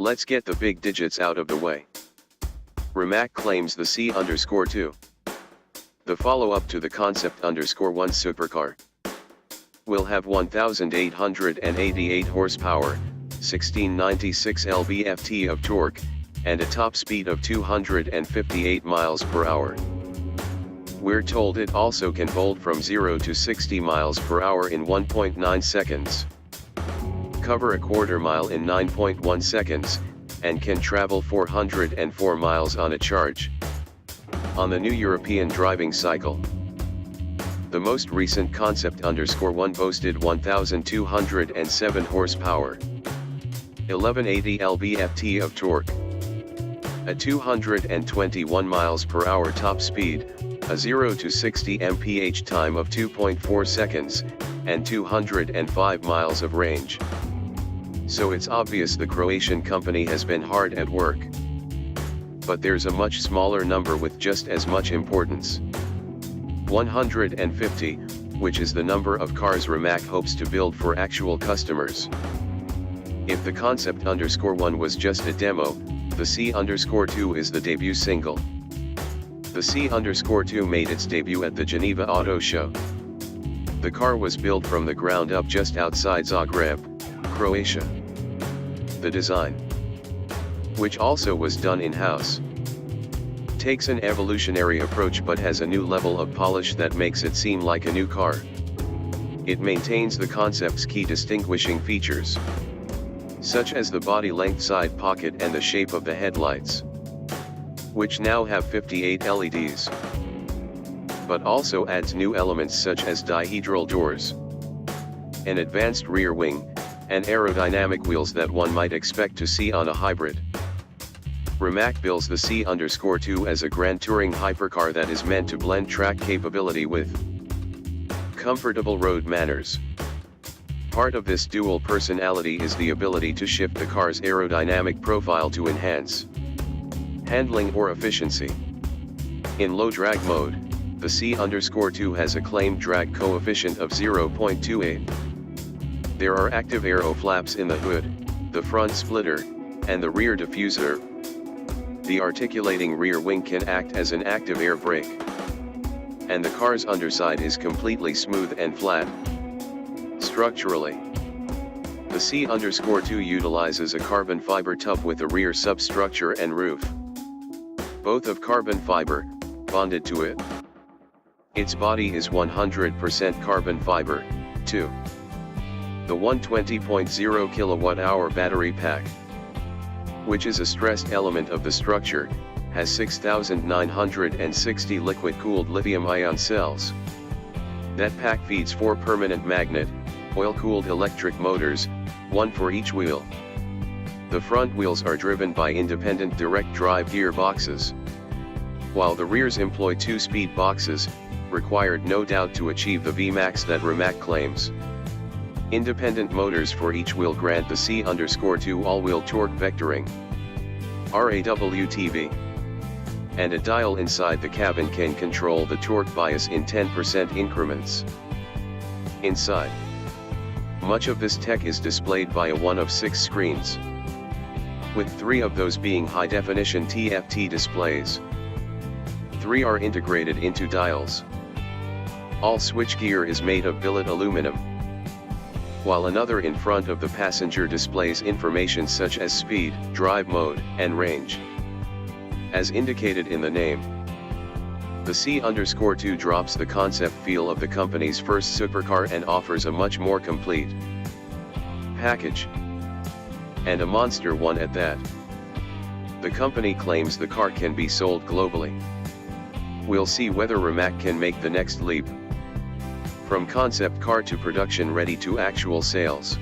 Let's get the big digits out of the way. Rimac claims the C_2, the follow-up to the Concept_1 supercar, will have 1,888 horsepower, 1696 lb-ft of torque, and a top speed of 258 miles per hour. We're told it also can bolt from 0 to 60 miles per hour in 1.9 seconds, cover a quarter mile in 9.1 seconds, and can travel 404 miles on a charge. On the new European driving cycle, the most recent Concept_1 boasted 1,207 horsepower, 1180 lb-ft of torque, a 221 miles per hour top speed, a 0 to 60 mph time of 2.4 seconds, and 205 miles of range. So it's obvious the Croatian company has been hard at work. But there's a much smaller number with just as much importance. 150, which is the number of cars Rimac hopes to build for actual customers. If the Concept_1 was just a demo, the C_2 is the debut single. The C_2 made its debut at the Geneva Auto Show. The car was built from the ground up just outside Zagreb, Croatia. The design, which also was done in-house, takes an evolutionary approach but has a new level of polish that makes it seem like a new car. It maintains the concept's key distinguishing features, such as the body-length side pocket and the shape of the headlights, which now have 58 LEDs, but also adds new elements such as dihedral doors, an advanced rear wing, and aerodynamic wheels that one might expect to see on a hybrid. Rimac bills the C_2 as a grand touring hypercar that is meant to blend track capability with comfortable road manners. Part of this dual personality is the ability to shift the car's aerodynamic profile to enhance handling or efficiency. In low drag mode, the C_2 has a claimed drag coefficient of 0.28. There are active aero flaps in the hood, the front splitter, and the rear diffuser. The articulating rear wing can act as an active air brake. And the car's underside is completely smooth and flat. Structurally, the C_2 utilizes a carbon fiber tub with a rear substructure and roof, both of carbon fiber, bonded to it. Its body is 100% carbon fiber, too. The 120.0 kWh battery pack, which is a stressed element of the structure, has 6,960 liquid-cooled lithium-ion cells. That pack feeds 4 permanent magnet, oil-cooled electric motors, one for each wheel. The front wheels are driven by independent direct drive gearboxes, while the rears employ 2 speed boxes, required no doubt to achieve the Vmax that Rimac claims. Independent motors for each wheel grant the C_2 all-wheel torque vectoring, RAWTV, and a dial inside the cabin can control the torque bias in 10% increments. Inside, much of this tech is displayed via one of 6 screens, with 3 of those being high-definition TFT displays. 3 are integrated into dials. All switchgear is made of billet aluminum, while another in front of the passenger displays information such as speed, drive mode, and range. As indicated in the name, the C_2 drops the concept feel of the company's first supercar and offers a much more complete package, and a monster one at that. The company claims the car can be sold globally. We'll see whether Rimac can make the next leap from concept car to production ready to actual sales.